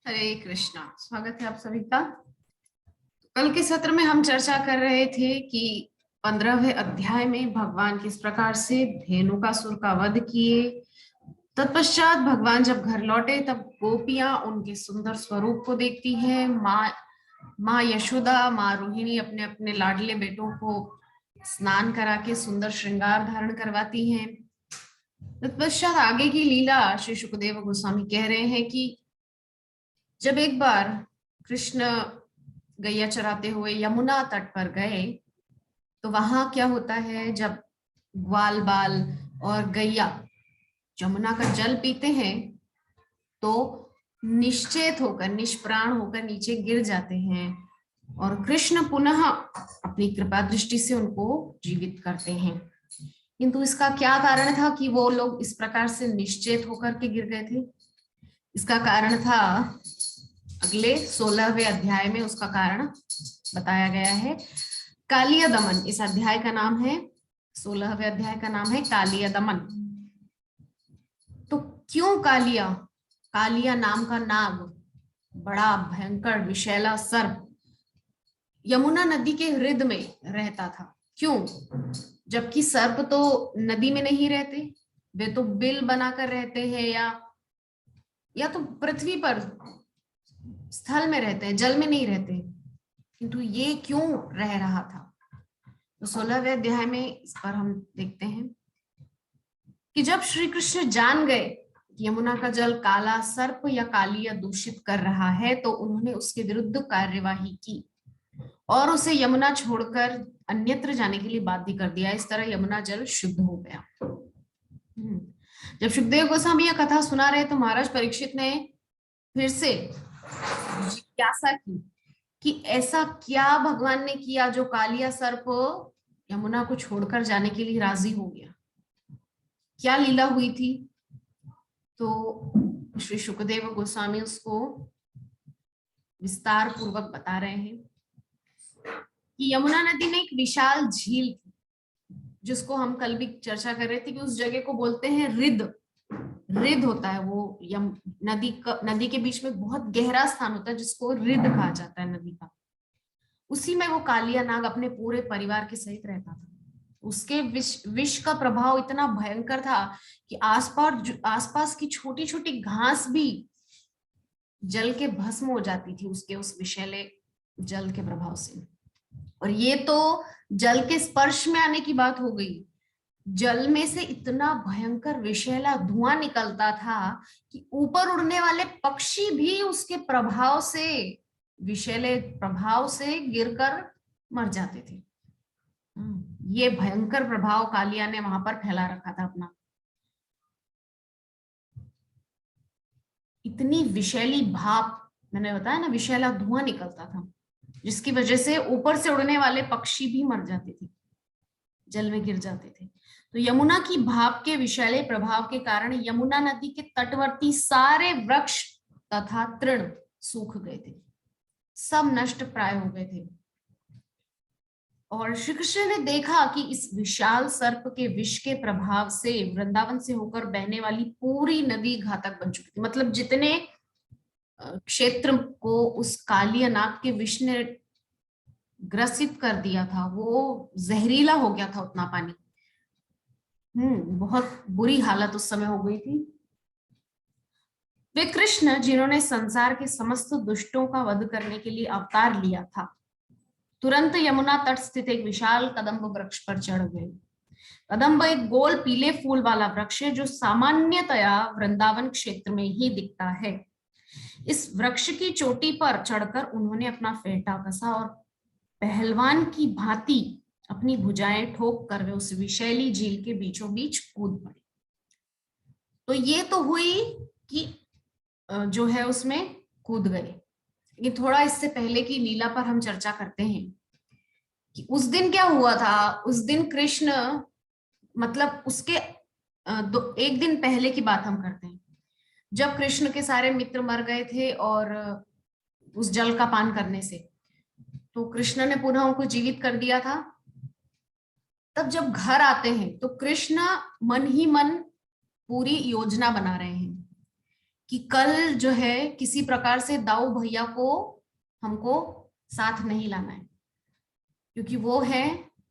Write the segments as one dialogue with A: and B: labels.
A: हरे कृष्णा। स्वागत है आप सभी का। कल के सत्र में हम चर्चा कर रहे थे कि 15वें अध्याय में भगवान किस प्रकार से धेनुकासुर का वध किए। तत्पश्चात भगवान जब घर लौटे तब गोपियां उनके सुंदर स्वरूप को देखती है। माँ यशोदा, माँ रोहिणी अपने अपने लाडले बेटों को स्नान करा के सुंदर श्रृंगार धारण करवाती हैं। तत्पश्चात आगे की लीला श्री सुखदेव गोस्वामी कह रहे हैं कि जब एक बार कृष्ण गैया चराते हुए यमुना तट पर गए तो वहां क्या होता है, जब ग्वाल बाल और गैया यमुना का जल पीते हैं तो निश्चेत होकर, निष्प्राण होकर नीचे गिर जाते हैं और कृष्ण पुनः अपनी कृपा दृष्टि से उनको जीवित करते हैं। किंतु इसका क्या कारण था कि वो लोग इस प्रकार से निश्चेत होकर के गिर गए थे? इसका कारण था अगले 16वें अध्याय में, उसका कारण बताया गया है। कालिया दमन इस अध्याय का नाम है। 16वें अध्याय का नाम है कालिया दमन। तो क्यों कालिया? कालिया नाम का नाग, बड़ा भयंकर विषैला सर्प, यमुना नदी के हृदय में रहता था। क्यों? जबकि सर्प तो नदी में नहीं रहते, वे तो बिल बनाकर रहते हैं या तो पृथ्वी पर स्थल में रहते हैं, जल में नहीं रहते। किंतु ये क्यों रह रहा था? तो 16वें अध्याय में इस पर हम देखते हैं कि जब श्री कृष्ण जान गए कि यमुना का जल काला सर्प या कालिया दूषित कर रहा है तो उन्होंने उसके विरुद्ध कार्यवाही की और उसे यमुना छोड़कर अन्यत्र जाने के लिए बाध्य कर दिया। इस तरह यमुना जल शुद्ध हो गया। जब सुखदेव गोस्वामी यह कथा सुना रहे तो महाराज परीक्षित ने फिर से जिज्ञासा की कि ऐसा क्या भगवान ने किया जो कालिया सर्प यमुना को छोड़कर जाने के लिए राजी हो गया? क्या लीला हुई थी? तो श्री सुखदेव गोस्वामी उसको विस्तार पूर्वक बता रहे हैं कि यमुना नदी में एक विशाल झील थी, जिसको हम कल भी चर्चा कर रहे थे कि उस जगह को बोलते हैं रिद। रिद होता है वो नदी के बीच में बहुत गहरा स्थान होता है जिसको रिद कहा जाता है नदी का। उसी में वो कालिया नाग अपने पूरे परिवार के सहित रहता था। उसके विष का प्रभाव इतना भयंकर था कि आसपास की छोटी छोटी घास भी जल के भस्म हो जाती थी उसके उस विषैले जल के प्रभाव से। और ये तो जल के स्पर्श में आने की बात हो गई। जल में से इतना भयंकर विषैला धुआं निकलता था कि ऊपर उड़ने वाले पक्षी भी उसके प्रभाव से, विषैले प्रभाव से गिरकर मर जाते थे। ये भयंकर प्रभाव कालिया ने वहां पर फैला रखा था अपना। इतनी विषैली भाप, मैंने बताया ना, विषैला धुआं निकलता था जिसकी वजह से ऊपर से उड़ने वाले पक्षी भी मर जाते थे, जल में गिर जाते थे। तो यमुना की भाप के विषैले प्रभाव के कारण यमुना नदी के तटवर्ती सारे वृक्ष तथा तृण सूख गए थे, सब नष्ट प्राय हो गए थे। और श्री कृष्ण ने देखा कि इस विशाल सर्प के विष के प्रभाव से वृंदावन से होकर बहने वाली पूरी नदी घातक बन चुकी थी। मतलब जितने क्षेत्र को उस कालिया नाग के विष ने ग्रसित कर दिया था, वो जहरीला हो गया था उतना पानी। बहुत बुरी हालत उस समय हो गई थी। वे कृष्ण जिन्होंने संसार के समस्त दुष्टों का वध करने के लिए अवतार लिया था, तुरंत यमुना तट स्थित एक विशाल कदम्ब वृक्ष पर चढ़ गए। कदम्ब एक गोल पीले फूल वाला वृक्ष है जो सामान्यतया वृंदावन क्षेत्र में ही दिखता है। इस वृक्ष की चोटी पर चढ़कर उन्होंने अपना फेंटा कसा और पहलवान की भांति अपनी भुजाएं ठोक कर वे उस विशैली झील के बीचों बीच कूद पड़े। तो ये तो हुई कि जो है उसमें कूद गए। ये थोड़ा इससे पहले की लीला पर हम चर्चा करते हैं कि उस दिन क्या हुआ था। उस दिन कृष्ण, मतलब उसके एक दिन पहले की बात हम करते हैं, जब कृष्ण के सारे मित्र मर गए थे और उस जल का पान करने से, तो कृष्ण ने पुनः उनको जीवित कर दिया था। तब जब घर आते हैं तो कृष्ण मन ही मन पूरी योजना बना रहे हैं कि कल जो है किसी प्रकार से दाऊ भैया को हमको साथ नहीं लाना है, क्योंकि वो है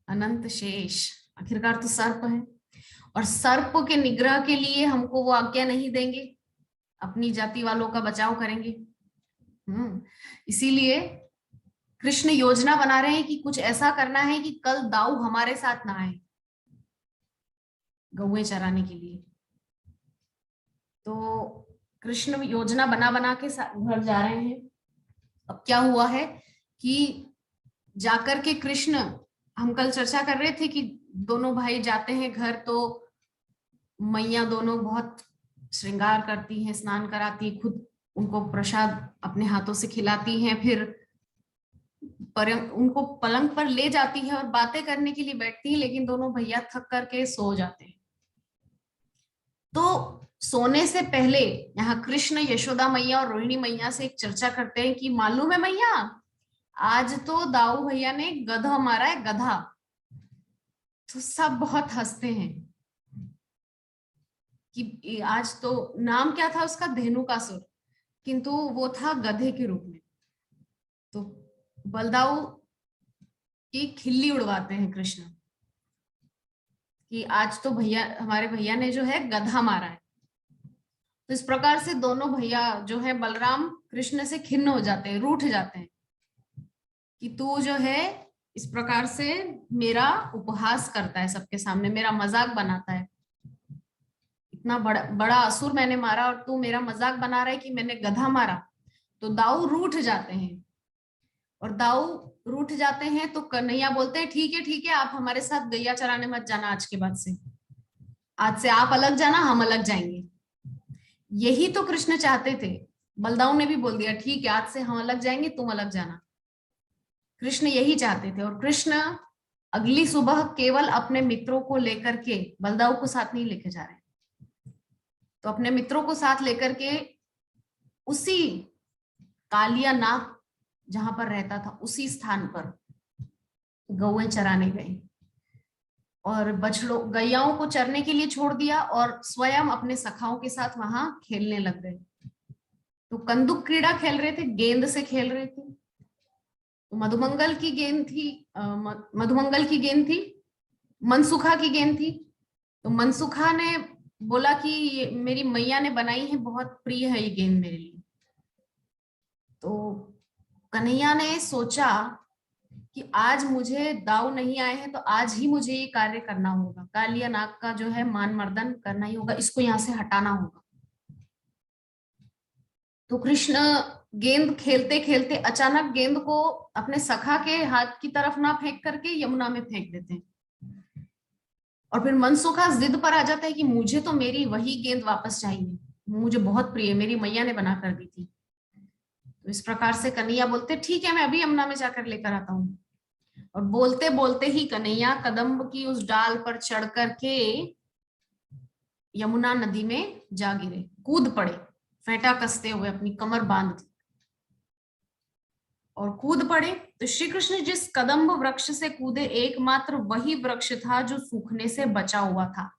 A: अनंत शेष, आखिरकार तो सर्प है, और सर्प के निग्रह के लिए हमको वो आज्ञा नहीं देंगे, अपनी जाति वालों का बचाव करेंगे। इसीलिए कृष्ण योजना बना रहे हैं कि कुछ ऐसा करना है कि कल दाऊ हमारे साथ ना आए गौएं चराने के लिए। तो कृष्ण योजना बना बना के घर जा रहे हैं। अब क्या हुआ है कि जाकर के कृष्ण, हम कल चर्चा कर रहे थे कि दोनों भाई जाते हैं घर, तो मैया दोनों बहुत श्रृंगार करती हैं, स्नान कराती, खुद उनको प्रसाद अपने हाथों से खिलाती हैं, फिर उनको पलंग पर ले जाती है और बातें करने के लिए बैठती है, लेकिन दोनों भैया थक करके सो जाते हैं। तो सोने से पहले यहाँ कृष्ण यशोदा मैया और रोहिणी मैया से एक चर्चा करते हैं कि मालूम है मैया, आज तो दाऊ भैया ने गधा मारा है, गधा। तो सब बहुत हंसते हैं कि आज तो नाम क्या था उसका, धेनुकासुर, किंतु वो था गधे के रूप में। तो बलदाऊ की खिल्ली उड़वाते हैं कृष्ण कि आज तो भैया, हमारे भैया ने जो है गधा मारा है। तो इस प्रकार से दोनों भैया जो है बलराम कृष्ण से खिन्न हो जाते हैं, रूठ जाते हैं कि तू जो है इस प्रकार से मेरा उपहास करता है, सबके सामने मेरा मजाक बनाता है, इतना बड़ा बड़ा असुर मैंने मारा और तू मेरा मजाक बना रहा है कि मैंने गधा मारा। तो दाऊ रूठ जाते हैं, और दाऊ रूठ जाते हैं तो कन्हैया बोलते हैं ठीक है, आप हमारे साथ गैया चराने मत जाना, आज के बाद से, आज से आप अलग जाना, हम अलग जाएंगे। यही तो कृष्ण चाहते थे। बलदाऊ ने भी बोल दिया ठीक है, आज से हम अलग जाएंगे, तुम अलग जाना। कृष्ण यही चाहते थे, और कृष्ण अगली सुबह केवल अपने मित्रों को लेकर के, बलदाऊ को साथ नहीं लेके जा रहे, तो अपने मित्रों को साथ लेकर के उसी कालिया नाग जहां पर रहता था उसी स्थान पर गौएं चराने गए, और बछड़ों गैयाओं को चरने के लिए छोड़ दिया और स्वयं अपने सखाओं के साथ वहां खेलने लग गए। तो कंदुक क्रीड़ा खेल रहे थे, गेंद से खेल रहे थे। तो मधुमंगल की गेंद थी, मधुमंगल की गेंद थी, मनसुखा की गेंद थी। तो मनसुखा ने बोला कि ये मेरी मैया ने बनाई है, बहुत प्रिय है ये गेंद मेरे लिए। तो कन्हैया ने सोचा कि आज मुझे दाऊ नहीं आए हैं, तो आज ही मुझे ये कार्य करना होगा, कालिया नाग का जो है मान मर्दन करना ही होगा, इसको यहाँ से हटाना होगा। तो कृष्ण गेंद खेलते खेलते अचानक गेंद को अपने सखा के हाथ की तरफ ना फेंक करके यमुना में फेंक देते हैं, और फिर मनसुखा जिद पर आ जाता है कि मुझे तो मेरी वही गेंद वापस चाहिए, मुझे बहुत प्रिय, मेरी मैया ने बना कर दी थी। तो इस प्रकार से कन्हैया बोलते ठीक है, मैं अभी यमुना में जाकर लेकर आता हूँ। और बोलते बोलते ही कन्हैया कदम्ब की उस डाल पर चढ़ करके यमुना नदी में जा गिरे, कूद पड़े, फेंटा कसते हुए अपनी कमर बांध और कूद पड़े। तो श्री कृष्ण जिस कदम्ब वृक्ष से कूदे एकमात्र वही वृक्ष था जो सूखने से बचा हुआ था।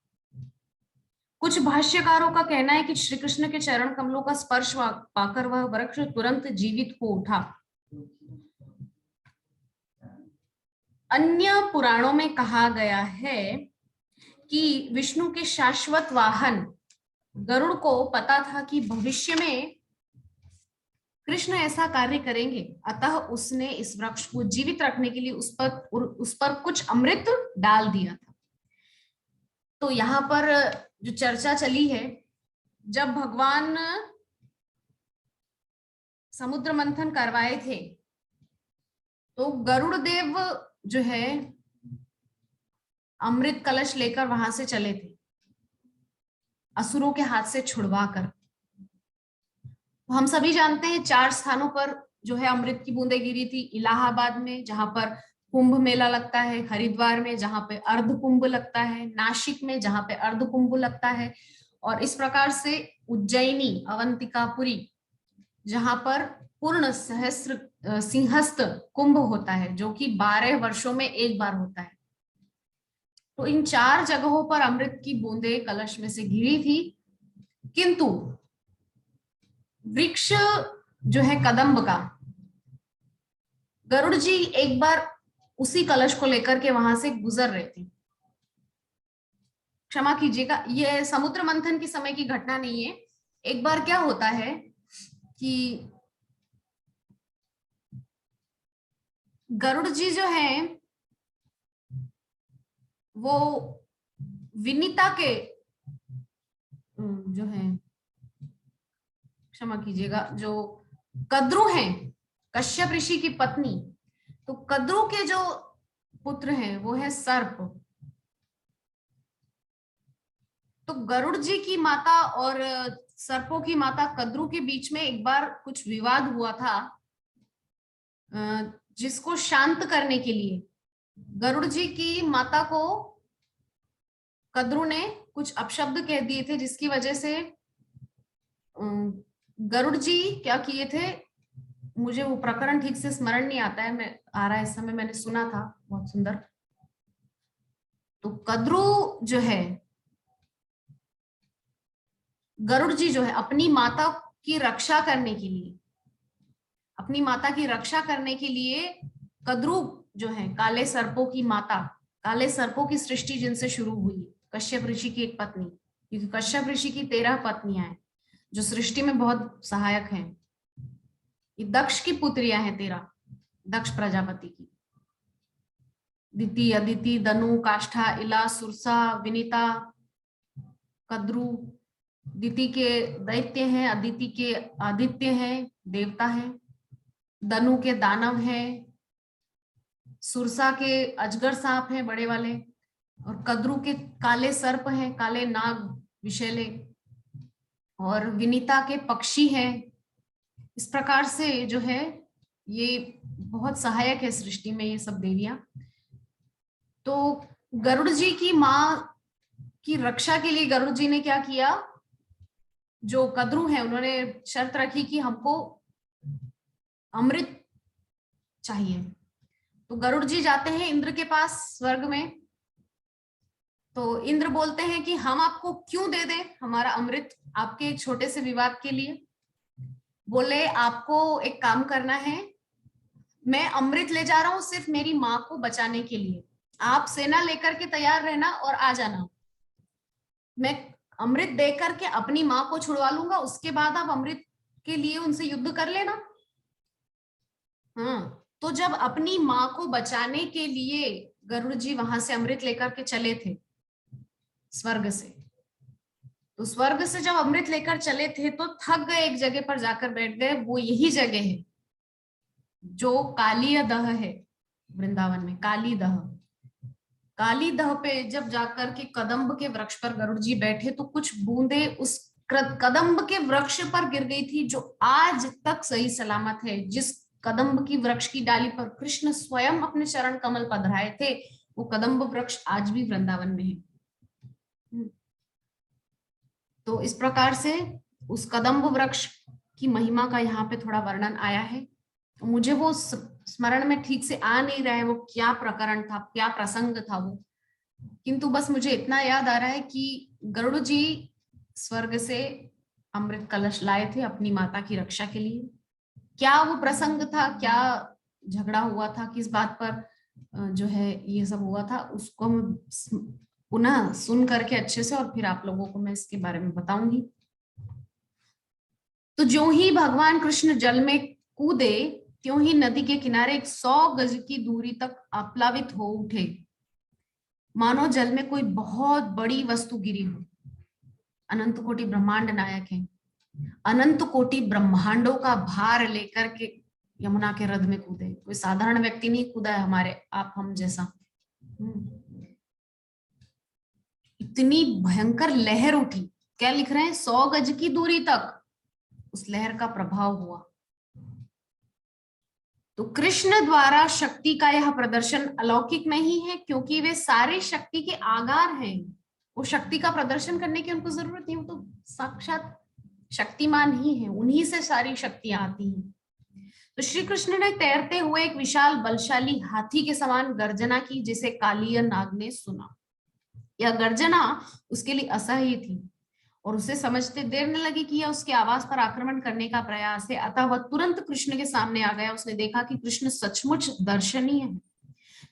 A: कुछ भाष्यकारों का कहना है कि श्री कृष्ण के चरण कमलों का स्पर्श पाकर वह वृक्ष तुरंत जीवित हो उठा। अन्य पुराणों में कहा गया है कि विष्णु के शाश्वत वाहन गरुड़ को पता था कि भविष्य में कृष्ण ऐसा कार्य करेंगे, अतः उसने इस वृक्ष को जीवित रखने के लिए उस पर कुछ अमृत डाल दिया था। तो यहाँ पर जो चर्चा चली है, जब भगवान समुद्र मंथन करवाए थे तो गरुड़ देव जो है अमृत कलश लेकर वहां से चले थे, असुरों के हाथ से छुड़वा कर। हम सभी जानते हैं 4 स्थानों पर जो है अमृत की बूंदें गिरी थी। इलाहाबाद में जहां पर कुंभ मेला लगता है, हरिद्वार में जहां पे अर्ध कुंभ लगता है, नासिक में जहां पे अर्ध कुंभ लगता है, और इस प्रकार से उज्जैनी अवंतिकापुरी जहां पर पूर्ण सहस्त्र सिंहस्थ कुंभ होता है, जो कि 12 वर्षों में एक बार होता है। तो इन 4 जगहों पर अमृत की बूंदें कलश में से गिरी थी, किंतु वृक्ष जो है कदम्ब का, गरुड़ जी एक बार उसी कलश को लेकर के वहां से गुजर रहे थे। क्षमा कीजिएगा, ये समुद्र मंथन के समय की घटना नहीं है। एक बार क्या होता है कि गरुड़ जी जो है वो विनीता के जो है, क्षमा कीजिएगा, जो कद्रु हैं, कश्यप ऋषि की पत्नी, तो कद्रु के जो पुत्र हैं वो है सर्प। तो गरुड़ जी की माता और सर्पों की माता कद्रु के बीच में एक बार कुछ विवाद हुआ था, जिसको शांत करने के लिए गरुड़ जी की माता को कद्रु ने कुछ अपशब्द कह दिए थे, जिसकी वजह से गरुड़ जी क्या किए थे, मुझे वो प्रकरण ठीक से स्मरण नहीं आता है, मैं आ रहा है इस समय, मैंने सुना था, बहुत सुंदर। तो कद्रु जो है, गरुड़ जी जो है अपनी माता की रक्षा करने के लिए, अपनी माता की रक्षा करने के लिए कद्रु जो है काले सर्पों की माता, काले सर्पों की सृष्टि जिनसे शुरू हुई, कश्यप ऋषि की एक पत्नी, क्योंकि कश्यप ऋषि की 13 पत्नियां हैं जो सृष्टि में बहुत सहायक हैं। ये दक्ष की पुत्रियां हैं 13, दक्ष प्रजापति की, दिति, अदिति, दनु, काष्ठा, इला, सुरसा, विनीता, कद्रु। दिति के दैत्य हैं, अदिति के आदित्य हैं, देवता हैं, दनु के दानव हैं, सुरसा के अजगर सांप हैं बड़े वाले, और कद्रु के काले सर्प हैं, काले नाग विषैले, और विनीता के पक्षी हैं। इस प्रकार से जो है ये बहुत सहायक है सृष्टि में, ये सब देवियां। तो गरुड़ जी की मां की रक्षा के लिए गरुड़ जी ने क्या किया, जो कद्रु हैं उन्होंने शर्त रखी कि हमको अमृत चाहिए। तो गरुड़ जी जाते हैं इंद्र के पास स्वर्ग में, तो इंद्र बोलते हैं कि हम आपको क्यों दे दें हमारा अमृत आपके एक छोटे से विवाद के लिए। बोले आपको एक काम करना है, मैं अमृत ले जा रहा हूं सिर्फ मेरी मां को बचाने के लिए, आप सेना लेकर के तैयार रहना और आ जाना, मैं अमृत दे करके अपनी मां को छुड़वा लूंगा, उसके बाद आप अमृत के लिए उनसे युद्ध कर लेना। हाँ, तो जब अपनी मां को बचाने के लिए गरुड़ जी वहां से अमृत लेकर के चले थे स्वर्ग से, तो स्वर्ग से जब अमृत लेकर चले थे तो थक गए, एक जगह पर जाकर बैठ गए। वो यही जगह है जो काली दह है, वृंदावन में काली दह। काली दह पे जब जाकर के कदम्ब के वृक्ष पर गरुड़ जी बैठे तो कुछ बूंदे उस कदम्ब के वृक्ष पर गिर गई थी, जो आज तक सही सलामत है। जिस कदम्ब की वृक्ष की डाली पर कृष्ण स्वयं अपने चरण कमल पधराए थे, वो कदम्ब वृक्ष आज भी वृंदावन में है। तो इस प्रकार से उस कदम्ब वृक्ष की महिमा का यहाँ पे थोड़ा वर्णन आया है। मुझे वो स्मरण में ठीक से आ नहीं रहा है वो क्या प्रकरण था, क्या प्रसंग था वो, किंतु बस मुझे इतना याद आ रहा है कि गरुड़ जी स्वर्ग से अमृत कलश लाए थे अपनी माता की रक्षा के लिए। क्या वो प्रसंग था, क्या झगड़ा हुआ था, किस बात पर जो है ये सब हुआ था, उसको मैं पुनः सुन करके अच्छे से और फिर आप लोगों को मैं इसके बारे में बताऊंगी। तो जो ही भगवान कृष्ण जल में कूदे, त्यों ही नदी के किनारे 100 गज की दूरी तक आप्लावित हो उठे, मानो जल में कोई बहुत बड़ी वस्तु गिरी हो। अनंत कोटि ब्रह्मांड नायक है, अनंत कोटि ब्रह्मांडों का भार लेकर के यमुना के रथ में कूदे। कोई साधारण व्यक्ति नहीं कूदा है, हमारे आप हम जैसा। इतनी भयंकर लहर उठी, क्या लिख रहे हैं, 100 गज की दूरी तक उस लहर का प्रभाव हुआ। तो कृष्ण द्वारा शक्ति का यह प्रदर्शन अलौकिक नहीं है, क्योंकि वे सारे शक्ति के आगार हैं। वो शक्ति का प्रदर्शन करने की उनको जरूरत नहीं, वो तो साक्षात शक्तिमान ही है, उन्हीं से सारी शक्तियां आती हैं। तो श्री कृष्ण ने तैरते हुए एक विशाल बलशाली हाथी के समान गर्जना की, जिसे कालिया नाग ने सुना। यह गर्जना उसके लिए असह्य थी और उसे समझते देर न लगी कि यह उसके आवास पर आक्रमण करने का प्रयास है। अतः वह तुरंत कृष्ण के सामने आ गया। उसने देखा कि कृष्ण सचमुच दर्शनीय है,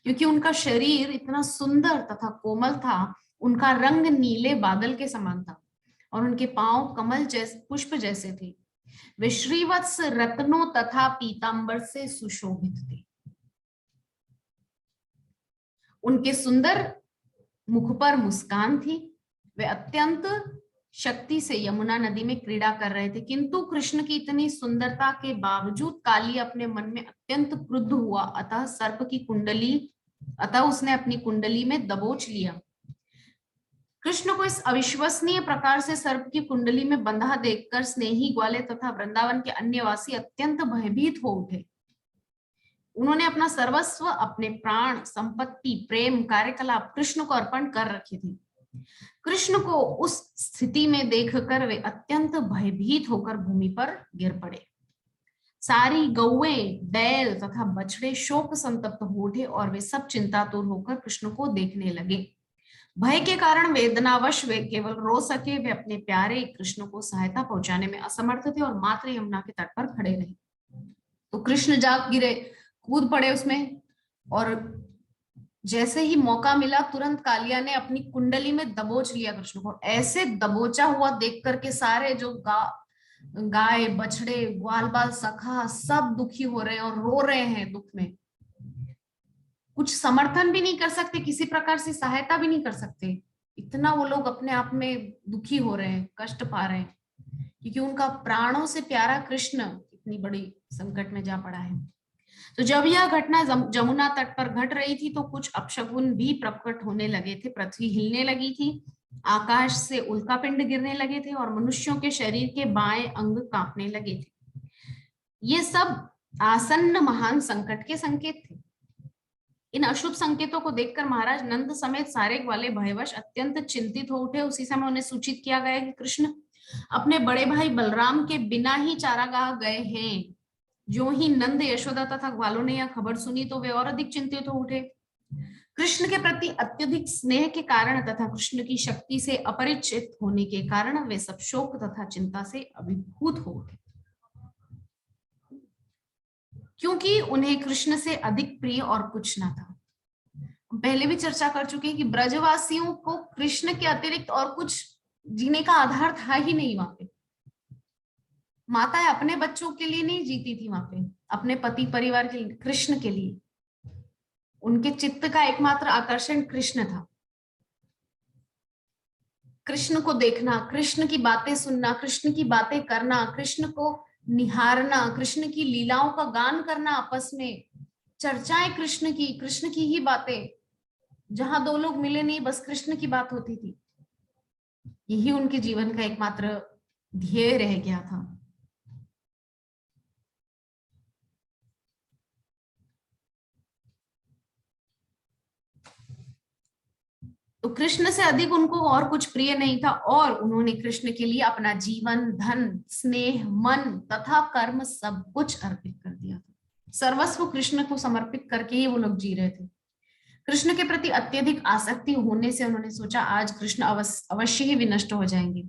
A: क्योंकि उनका शरीर इतना सुंदर तथा कोमल था। उनका रंग नीले बादल के समान था और उनके पांव कमल जैसे पुष्प जैसे थे। वे श्रीवत्स रत्नों तथा पीतांबर से सुशोभित थे। उनके सुंदर मुख पर मुस्कान थी। वे अत्यंत शक्ति से यमुना नदी में क्रीड़ा कर रहे थे, किंतु कृष्ण की इतनी सुंदरता के बावजूद काली अपने मन में अत्यंत क्रुद्ध हुआ। अतः उसने अपनी कुंडली में दबोच लिया। कृष्ण को इस अविश्वसनीय प्रकार से सर्प की कुंडली में बंधा देखकर स्नेही ग्वाले तथा वृंदावन के अन्य वासी अत्यंत भयभीत हो उठे। उन्होंने अपना सर्वस्व, अपने प्राण, संपत्ति, प्रेम, कार्यकलाप कृष्ण को अर्पण कर रखे थे। कृष्ण को उस स्थिति में देखकर वे अत्यंत भयभीत होकर भूमि पर गिर पड़े। सारी गौएं, बैल तथा बछड़े शोक संतप्त हो उठे और वे सब चिंतातुर होकर कृष्ण को देखने लगे। भय के कारण वेदनावश वे केवल रो सके। वे अपने प्यारे कृष्ण को सहायता पहुंचाने में असमर्थ थे और मात्र यमुना के तट पर खड़े रहे। तो कृष्ण जाग गिरे, कूद पड़े उसमें, और जैसे ही मौका मिला तुरंत कालिया ने अपनी कुंडली में दबोच लिया कृष्ण को। ऐसे दबोचा हुआ देख करके सारे जो गाय, बछड़े, ग्वाल बाल, सखा सब दुखी हो रहे हैं और रो रहे हैं दुख में। कुछ समर्थन भी नहीं कर सकते, किसी प्रकार से सहायता भी नहीं कर सकते। इतना वो लोग अपने आप में दुखी हो रहे हैं, कष्ट पा रहे हैं, क्योंकि उनका प्राणों से प्यारा कृष्ण इतनी बड़ी संकट में जा पड़ा है। तो जब यह घटना जमुना तट पर घट रही थी तो कुछ अपशकुन भी प्रकट होने लगे थे। पृथ्वी हिलने लगी थी, आकाश से उल्कापिंड गिरने लगे थे और मनुष्यों के शरीर के बाएं अंग कांपने लगे थे। ये सब आसन्न महान संकट के संकेत थे। इन अशुभ संकेतों को देखकर महाराज नंद समेत सारे ग्वाले भयवश अत्यंत चिंतित हो उठे। उसी समय उन्हें सूचित किया गया कि कृष्ण अपने बड़े भाई बलराम के बिना ही चारागाह गए हैं। जो ही नंद, यशोदा तथा ग्वालों ने यह खबर सुनी तो वे और अधिक चिंतित हो उठे। कृष्ण के प्रति अत्यधिक स्नेह के कारण तथा कृष्ण की शक्ति से अपरिचित होने के कारण वे सब शोक तथा चिंता से अभिभूत हो उठे, क्योंकि उन्हें कृष्ण से अधिक प्रिय और कुछ ना था। पहले भी चर्चा कर चुके हैं कि ब्रजवासियों को कृष्ण के अतिरिक्त और कुछ जीने का आधार था ही नहीं। वहां पे माताएं अपने बच्चों के लिए नहीं जीती थी, वहां पे अपने पति परिवार के लिए, कृष्ण के लिए। उनके चित्त का एकमात्र आकर्षण कृष्ण था। कृष्ण को देखना, कृष्ण की बातें सुनना, कृष्ण की बातें करना, कृष्ण को निहारना, कृष्ण की लीलाओं का गान करना, आपस में चर्चाएं कृष्ण की ही बातें। जहां दो लोग मिले नहीं, बस कृष्ण की बात होती थी। यही उनके जीवन का एकमात्र ध्येय रह गया था। तो कृष्ण से अधिक उनको और कुछ प्रिय नहीं था और उन्होंने कृष्ण के लिए अपना जीवन, धन, स्नेह, मन तथा कर्म सब कुछ अर्पित कर दिया था। सर्वस्व कृष्ण को समर्पित करके ही वो लोग जी रहे थे। कृष्ण के प्रति अत्यधिक आसक्ति होने से उन्होंने सोचा आज कृष्ण अवश्य ही विनष्ट हो जाएंगे।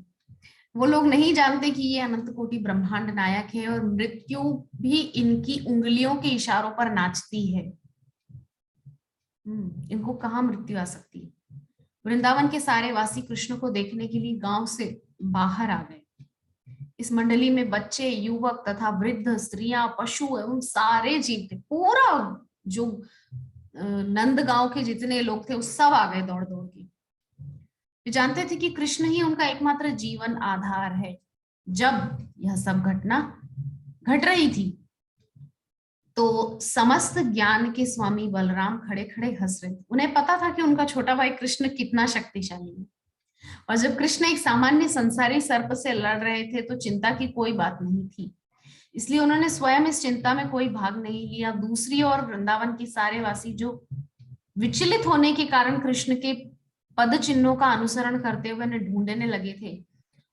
A: वो लोग नहीं जानते कि ये अनंत कोटि ब्रह्मांड नायक है और मृत्यु भी इनकी उंगलियों के इशारों पर नाचती है। इनको कहाँ मृत्यु आ सकती है। वृंदावन के सारे वासी कृष्ण को देखने के लिए गांव से बाहर आ गए। इस मंडली में बच्चे, युवक तथा वृद्ध, स्त्रियां, पशु एवं सारे जीव थे। पूरा जो नंद गांव के जितने लोग थे वो सब आ गए दौड़ दौड़ के। वे जानते थे कि कृष्ण ही उनका एकमात्र जीवन आधार है। जब यह सब घटना घट रही थी तो समस्त ज्ञान के स्वामी बलराम खड़े खड़े हंस रहे थे। उन्हें पता था कि उनका छोटा भाई कृष्ण कितना शक्तिशाली है और जब कृष्ण एक सामान्य संसारी सर्प से लड़ रहे थे तो चिंता की कोई बात नहीं थी। इसलिए उन्होंने स्वयं इस चिंता में कोई भाग नहीं लिया। दूसरी ओर वृंदावन के सारे वासी जो विचलित होने के कारण कृष्ण के पद चिन्हों का अनुसरण करते हुए उन्हें ढूंढने लगे थे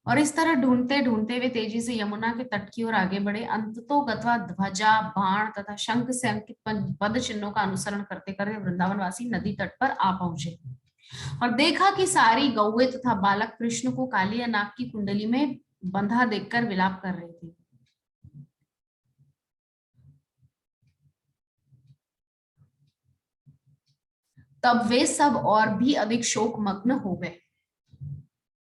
A: और इस तरह ढूंढते ढूंढते वे तेजी से यमुना के तट की ओर आगे बढ़े। अंततोगत्वा ध्वजा, बाण तथा शंख से अंकित पद चिन्हों का अनुसरण करते करते वृंदावन वासी नदी तट पर आ पहुंचे। और देखा कि सारी गौएं तथा बालक कृष्ण को काली या नाग की कुंडली में बंधा देखकर विलाप कर रहे थे। तब वे सब और भी अधिक शोकमग्न हो गए।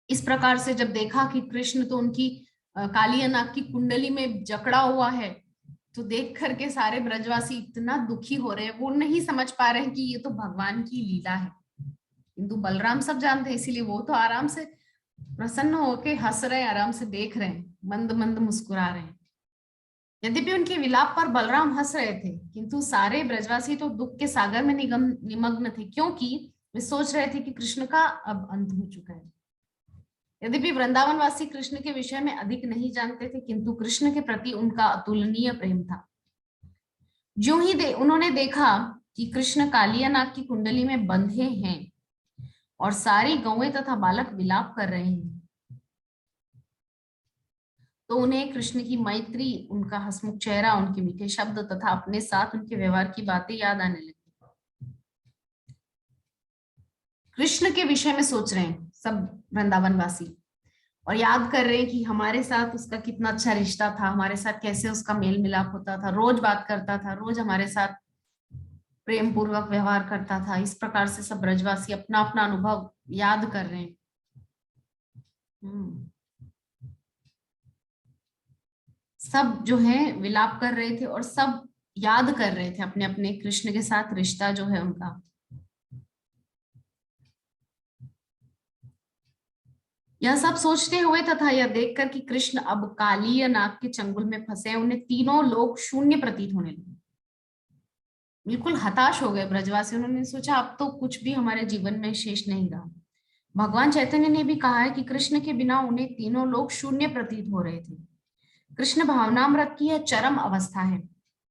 A: इस प्रकार से जब देखा कि कृष्ण तो उनकी काली या नाग की कुंडली में जकड़ा हुआ है, तो देख करके सारे ब्रजवासी इतना दुखी हो रहे हैं, वो नहीं समझ पा रहे हैं कि ये तो भगवान की लीला है। किंतु बलराम सब जानते हैं, इसीलिए वो तो आराम से प्रसन्न होके हंस रहे हैं, आराम से देख रहे हैं, मंद मंद मुस्कुरा रहे हैं। यद्यपि उनके विलाप पर बलराम हंस रहे थे, किंतु सारे ब्रजवासी तो दुख के सागर में निमग्न थे, क्योंकि वे सोच रहे थे कि कृष्ण का अब अंत हो चुका है। यद्यपि वृंदावनवासी कृष्ण के विषय में अधिक नहीं जानते थे, किंतु कृष्ण के प्रति उनका अतुलनीय प्रेम था। जो ही उन्होंने देखा कि कृष्ण कालिया नाग की कुंडली में बंधे हैं और सारी गौएं तथा बालक विलाप कर रहे हैं, तो उन्हें कृष्ण की मैत्री, उनका हंसमुख चेहरा, उनके मीठे शब्द तथा अपने साथ उनके व्यवहार की बातें याद आने लगी। कृष्ण के विषय में सोच रहे हैं सब वृंदावनवासी और याद कर रहे हैं कि हमारे साथ उसका कितना अच्छा रिश्ता था, हमारे साथ कैसे उसका मेल मिलाप होता था, रोज बात करता था, रोज हमारे साथ प्रेम पूर्वक व्यवहार करता था। इस प्रकार से सब ब्रजवासी अपना अपना अनुभव याद कर रहे हैं। सब जो है विलाप कर रहे थे और सब याद कर रहे थे अपने अपने कृष्ण के साथ रिश्ता जो है उनका। यह सब सोचते हुए तथा यह देखकर कि कृष्ण अब काली या नाग के चंगुल में फंसे, उन्हें तीनों लोग शून्य प्रतीत होने लगे। बिल्कुल हताश हो गए ब्रजवासी। उन्होंने सोचा अब तो कुछ भी हमारे जीवन में शेष नहीं रहा। भगवान चैतन्य ने भी कहा है कि कृष्ण के बिना उन्हें तीनों लोग शून्य प्रतीत हो रहे थे। कृष्ण भावनामृत की यह चरम अवस्था है।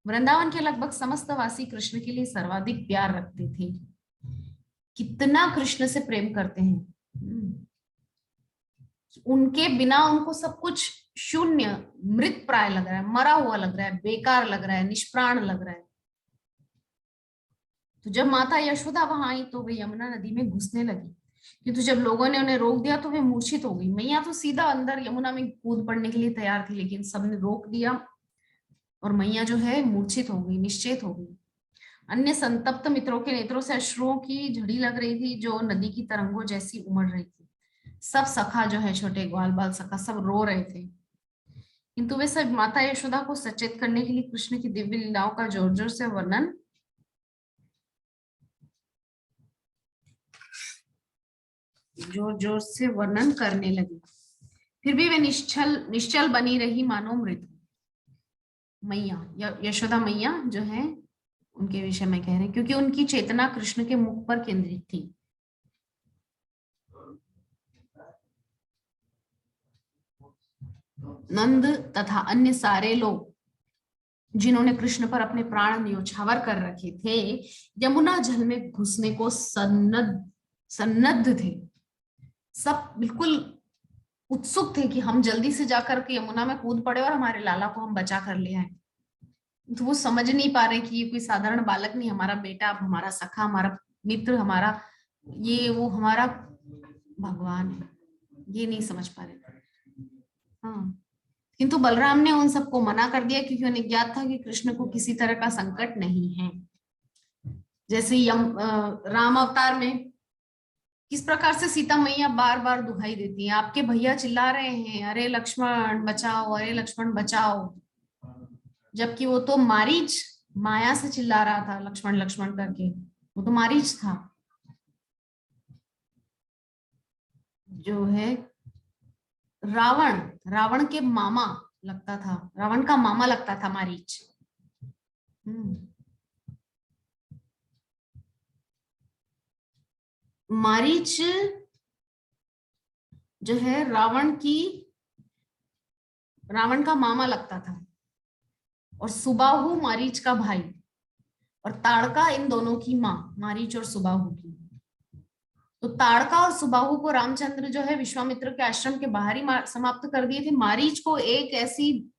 A: वृंदावन के लगभग समस्त वासी कृष्ण के लिए सर्वाधिक प्यार रखते थे। कितना कृष्ण से प्रेम करते हैं। उनके बिना उनको सब कुछ शून्य, मृत प्राय लग रहा है, मरा हुआ लग रहा है, बेकार लग रहा है, निष्प्राण लग रहा है। तो जब माता यशोदा वहां आई तो वे यमुना नदी में घुसने लगी, किंतु जब लोगों ने उन्हें रोक दिया तो वे मूर्छित हो गई। मैया तो सीधा अंदर यमुना में कूद पड़ने के लिए तैयार थी, लेकिन सबने रोक दिया और मैया जो है मूर्छित हो गई, निश्चेत हो गई। अन्य संतप्त मित्रों के नेत्रों से अश्रुओं की झड़ी लग रही थी, जो नदी की तरंगों जैसी उमड़ रही थी। सब सखा जो है, छोटे ग्वाल बाल सखा, सब रो रहे थे, किंतु वे सब माता यशोदा को सचेत करने के लिए कृष्ण की दिव्य लीलाओं का जोर जोर से वर्णन करने लगी। फिर भी वे निश्चल बनी रही, मानो मृत। मैया यशोदा मैया जो है, उनके विषय में कह रहे हैं, क्योंकि उनकी चेतना कृष्ण के मुख पर केंद्रित थी। नंद तथा अन्य सारे लोग जिन्होंने कृष्ण पर अपने प्राण न्योछावर कर रखे थे, यमुना जल में घुसने को सन्नद्ध थे। सब बिल्कुल उत्सुक थे कि हम जल्दी से जाकर के यमुना में कूद पड़े और हमारे लाला को हम बचा कर ले आए। तो वो समझ नहीं पा रहे कि ये कोई साधारण बालक नहीं, हमारा बेटा, अब हमारा सखा, हमारा मित्र, हमारा ये वो हमारा भगवान है। ये नहीं समझ पा रहे। हाँ, किंतु बलराम ने उन सबको मना कर दिया, क्योंकि उन्हें ज्ञात था कि कृष्ण को किसी तरह का संकट नहीं है। जैसे राम अवतार में किस प्रकार से सीता मैया बार बार दुहाई देती हैं, आपके भैया चिल्ला रहे हैं, अरे लक्ष्मण बचाओ, अरे लक्ष्मण बचाओ, जबकि वो तो मारीच माया से चिल्ला रहा था, लक्ष्मण लक्ष्मण करके। वो तो मारीच था जो है रावण, रावण के मामा लगता था, रावण का मामा लगता था मारीच। मारीच जो है रावण का मामा लगता था, और सुबाहु मारीच का भाई, और ताड़का इन दोनों की माँ, मारीच और सुबाहु की। तो ताड़का और सुबाहु को रामचंद्र जो है विश्वामित्र के आश्रम के बाहर ही समाप्त कर दिए थे। मारीच को एक ऐसी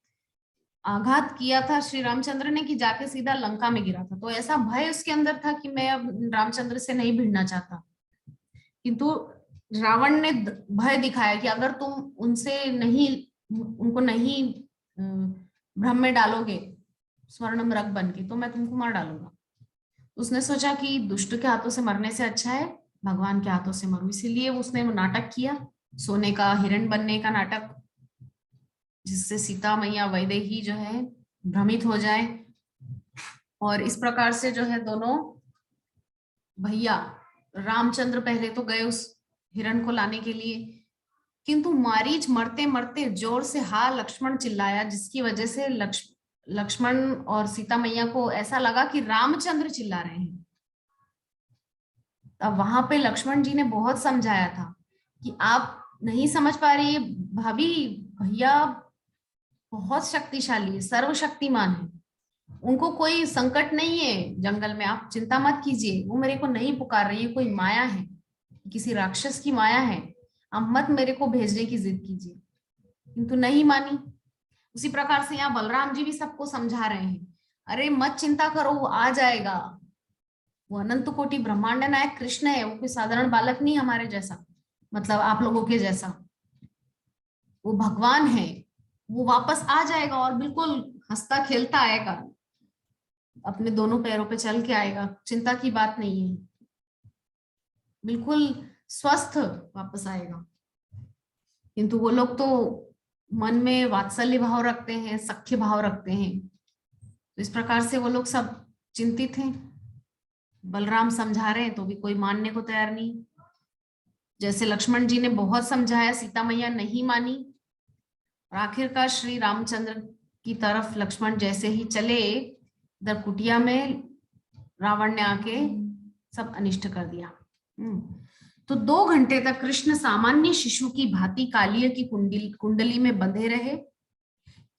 A: आघात किया था श्री रामचंद्र ने कि जाके सीधा लंका में गिरा था। तो ऐसा भय उसके अंदर था कि मैं अब रामचंद्र से नहीं भिड़ना चाहता। किंतु रावण ने भय दिखाया कि अगर तुम उनको नहीं भ्रम में डालोगे स्वर्ण मृग बन के, तो मैं तुमको मार डालूंगा। उसने सोचा कि दुष्ट के हाथों से मरने से अच्छा है भगवान के हाथों से मरूं, इसीलिए उसने वो नाटक किया, सोने का हिरण बनने का नाटक, जिससे सीता मैया वैदेही जो है भ्रमित हो जाए। और इस प्रकार से जो है दोनों भैया, रामचंद्र पहले तो गए उस हिरण को लाने के लिए, किंतु मारीच मरते मरते जोर से हा लक्ष्मण चिल्लाया, जिसकी वजह से लक्ष्मण और सीता मैया को ऐसा लगा कि रामचंद्र चिल्ला रहे हैं। अब वहां पे लक्ष्मण जी ने बहुत समझाया था कि आप नहीं समझ पा रही है भाभी, भैया बहुत शक्तिशाली है, सर्वशक्तिमान है, उनको कोई संकट नहीं है जंगल में, आप चिंता मत कीजिए, वो मेरे को नहीं पुकार रही है, कोई माया है, किसी राक्षस की माया है, आप मत मेरे को भेजने की जिद कीजिए। किंतु नहीं मानी। उसी प्रकार से यहाँ बलराम जी भी सबको समझा रहे हैं, अरे मत चिंता करो, वो आ जाएगा, वो अनंत कोटि ब्रह्मांड नायक कृष्ण है, वो कोई साधारण बालक नहीं हमारे जैसा, मतलब आप लोगों के जैसा, वो भगवान है, वो वापस आ जाएगा और बिल्कुल हंसता खेलता आएगा, अपने दोनों पैरों पे चल के आएगा, चिंता की बात नहीं है, बिल्कुल स्वस्थ वापस आएगा। किंतु वो लोग तो मन में वात्सल्य भाव रखते हैं, सख्य भाव रखते हैं, तो इस प्रकार से वो लोग सब चिंतित हैं। बलराम समझा रहे हैं तो भी कोई मानने को तैयार नहीं। जैसे लक्ष्मण जी ने बहुत समझाया, सीता मैया नहीं मानी, और आखिरकार श्री रामचंद्र की तरफ लक्ष्मण जैसे ही चले, इधर कुटिया में रावण ने आके सब अनिष्ट कर दिया। तो 2 घंटे तक कृष्ण सामान्य शिशु की भांति कालिया की कुंडली में बंधे रहे,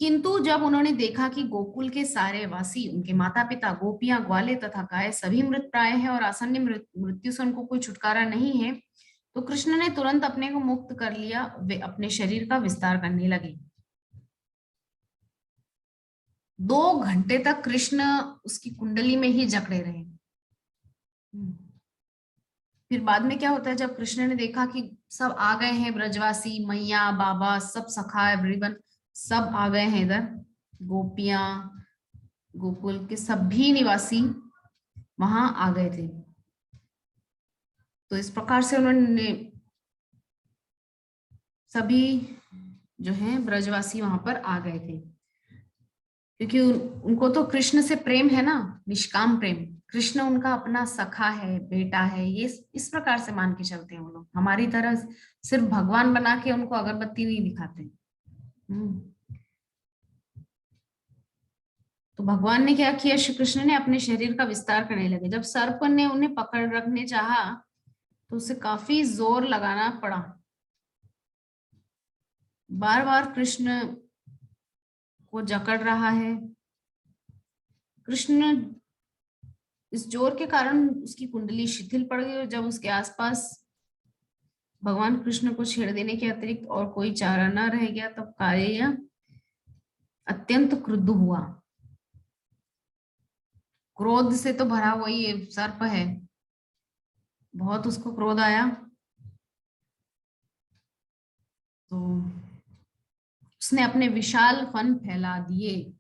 A: किंतु जब उन्होंने देखा कि गोकुल के सारे वासी, उनके माता पिता, गोपियां, ग्वाले तथा गाय सभी मृत प्राय हैं और आसन्न मृत्यु से उनको कोई छुटकारा नहीं है, तो कृष्ण ने तुरंत अपने को मुक्त कर लिया, वे अपने शरीर का विस्तार करने लगे। 2 घंटे तक कृष्ण उसकी कुंडली में ही जकड़े रहे। फिर बाद में क्या होता है, जब कृष्ण ने देखा कि सब आ गए हैं, ब्रजवासी, मैया, बाबा, सब सखा, एवरीवन सब आ गए हैं इधर, गोपियां, गोकुल के सभी निवासी वहां आ गए थे, तो इस प्रकार से उन्होंने सभी जो है ब्रजवासी वहां पर आ गए थे, क्योंकि उनको तो कृष्ण से प्रेम है ना, निष्काम प्रेम, कृष्ण उनका अपना सखा है, बेटा है, ये इस प्रकार से मान के चलते हैं वो लोग, हमारी तरह सिर्फ भगवान बना के उनको अगरबत्ती नहीं दिखाते। तो भगवान ने क्या किया, श्री कृष्ण ने अपने शरीर का विस्तार करने लगे। जब सर्प ने उन्हें पकड़ रखने चाहा तो उसे काफी जोर लगाना पड़ा, बार बार कृष्ण को जकड़ रहा है। कृष्ण इस जोर के कारण उसकी कुंडली शिथिल पड़ गई, और जब उसके आसपास भगवान कृष्ण को छेड़ देने के अतिरिक्त और कोई चारा न रह गया, तब कालिया अत्यंत क्रुद्ध हुआ। क्रोध से तो भरा हुआ ये सर्प है, बहुत उसको क्रोध आया, तो उसने अपने विशाल फन फैला दिए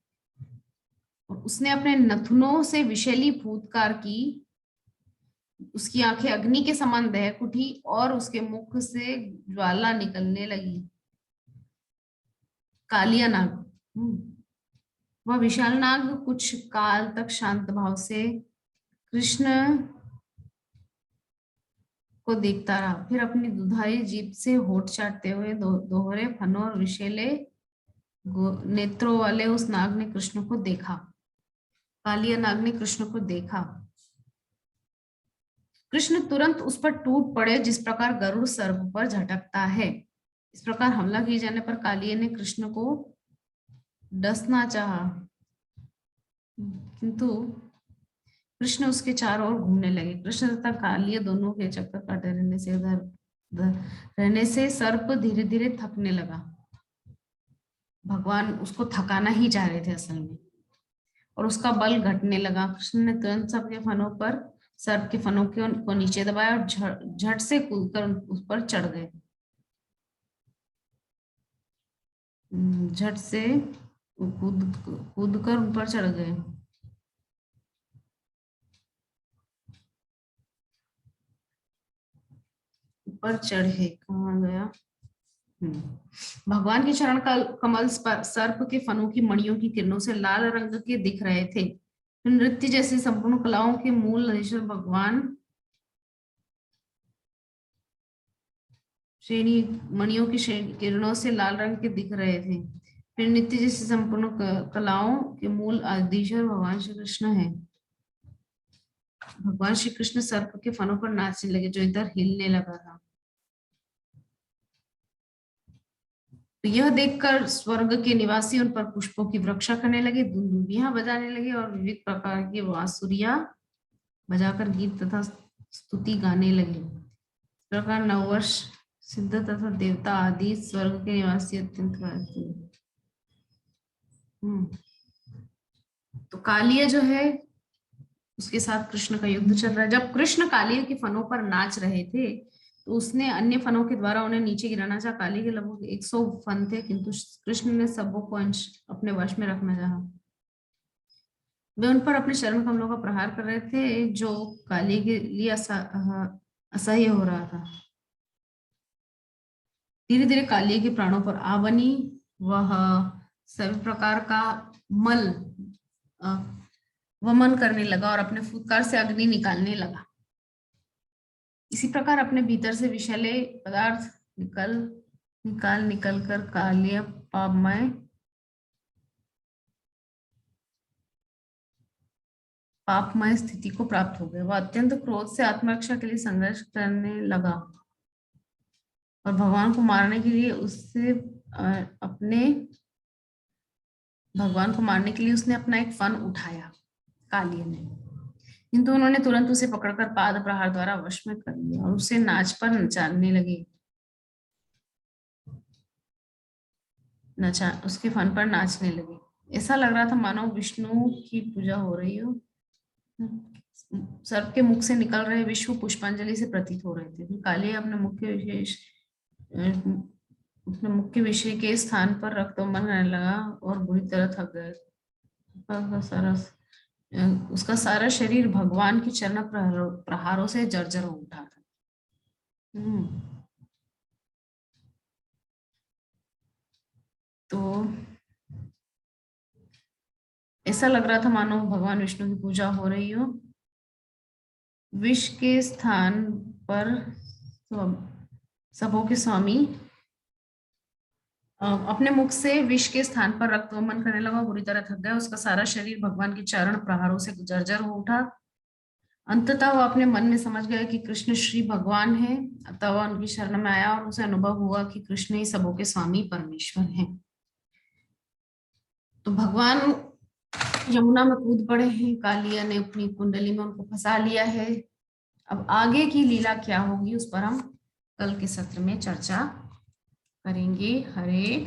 A: और उसने अपने नथुनों से विषैली फूंकार की, उसकी आंखें अग्नि के समान दहक उठी और उसके मुख से ज्वाला निकलने लगी। कालिया नाग, वह विशाल नाग कुछ काल तक शांत भाव से कृष्ण को देखता रहा, फिर अपनी दुधारी जीभ से होठ चाटते हुए दोहरे फनों और विषैले नेत्रों वाले उस नाग ने कृष्ण को देखा। कालिया नाग ने कृष्ण को देखा। कृष्ण तुरंत उस पर टूट पड़े, जिस प्रकार गरुड़ सर्प पर झटकता है। इस प्रकार हमला किए जाने पर कालिया ने कृष्ण को डसना चाहा, किंतु कृष्ण उसके चारों ओर घूमने लगे। कृष्ण तथा कालिया दोनों के चक्कर काटे रहने से सर्प धीरे धीरे थकने लगा। भगवान उसको थकाना ही चाह रहे थे असल में, और उसका बल घटने लगा। कृष्ण ने तुरंत सबके फनों पर सर्प के फनों को नीचे दबाया और झट से कूदकर उस पर चढ़ गए। झट से कूद कर उन पर चढ़ गए। ऊपर चढ़े, कहाँ गया? भगवान के चरण कमल सर्प के फनों की मणियों की किरणों से लाल रंग के दिख रहे थे। नृत्य जैसी संपूर्ण कलाओं के मूल ईश्वर भगवान श्रेणी मणियों की किरणों से लाल रंग के दिख रहे थे। फिर नित्य जैसी संपूर्ण कलाओं के मूल आदिश्वर भगवान श्री कृष्ण है। भगवान श्री कृष्ण सर्प के फनों पर नाचने लगे जो इधर हिलने लगा था। तो यह देखकर स्वर्ग के निवासी उन पर पुष्पों की वर्षा करने लगे, दुंदुभियां बजाने लगे और विविध प्रकार की बांसुरियां बजाकर गीत तथा स्तुति गाने लगे। इस प्रकार नववर्ष सिद्ध तथा देवता आदि स्वर्ग के निवासी अत्यंत गाते। तो कालिया जो है उसके साथ कृष्ण का युद्ध चल रहा है। जब कृष्ण कालिया के फनों पर नाच रहे थे तो उसने अन्य फनों के द्वारा उन्हें नीचे गिराना चाहा। काली के लगभग 100 फन थे, किंतु कृष्ण ने सबों को अपने वश में रखना चाहा। वे उन पर अपने चरण कमलों का प्रहार कर रहे थे जो काली के लिए असह्य हो रहा था। धीरे धीरे काली के प्राणों पर आ बनी वह सभी प्रकार का मल वमन करने लगा और अपने फुटकार से अग्नि निकालने लगा। इसी प्रकार अपने भीतर से विषैले पदार्थ निकल कर कालिया पापमय स्थिति को प्राप्त हो गए। वह अत्यंत क्रोध से आत्मरक्षा के लिए संघर्ष करने लगा और भगवान को मारने के लिए उसने अपना एक फन उठाया कालिया ने, किंतु उन्होंने तुरंत उसे पकड़कर पाद प्रहार द्वारा वश में कर लिया और उसे नाच पर नचाने लगे। उसके फन पर नाचने लगे। ऐसा लग रहा था मानो विष्णु की पूजा हो रही हो। सर्प के मुख से निकल रहे विश्व पुष्पांजलि से प्रतीत हो रहे थे। कालिया अपने मुख्य विषय के स्थान पर रक्तवमन करने लगा और बुरी तरह थक गए। उसका सारा शरीर भगवान के चरण प्रहारों से जर्जर हो उठा था। तो ऐसा लग रहा था मानो भगवान विष्णु की पूजा हो रही हो। विष के स्थान पर सबों के स्वामी अपने मुख से विष के स्थान पर रक्तवमन करने लगा, बुरी तरह थक गया। उसका सारा शरीर भगवान के चरण प्रहारों से जर्जर हो उठा। अंततः वह अपने मन में समझ गया कि कृष्ण श्री भगवान है। अतः वह उनकी शरण में आया और उसे अनुभव हुआ कि कृष्ण ही सबों के स्वामी परमेश्वर हैं। तो भगवान यमुना में कूद पड़े हैं। कालिया ने अपनी कुंडली में उनको फंसा लिया है। अब आगे की लीला क्या होगी उस पर हम कल के सत्र में चर्चा करेंगे। हरे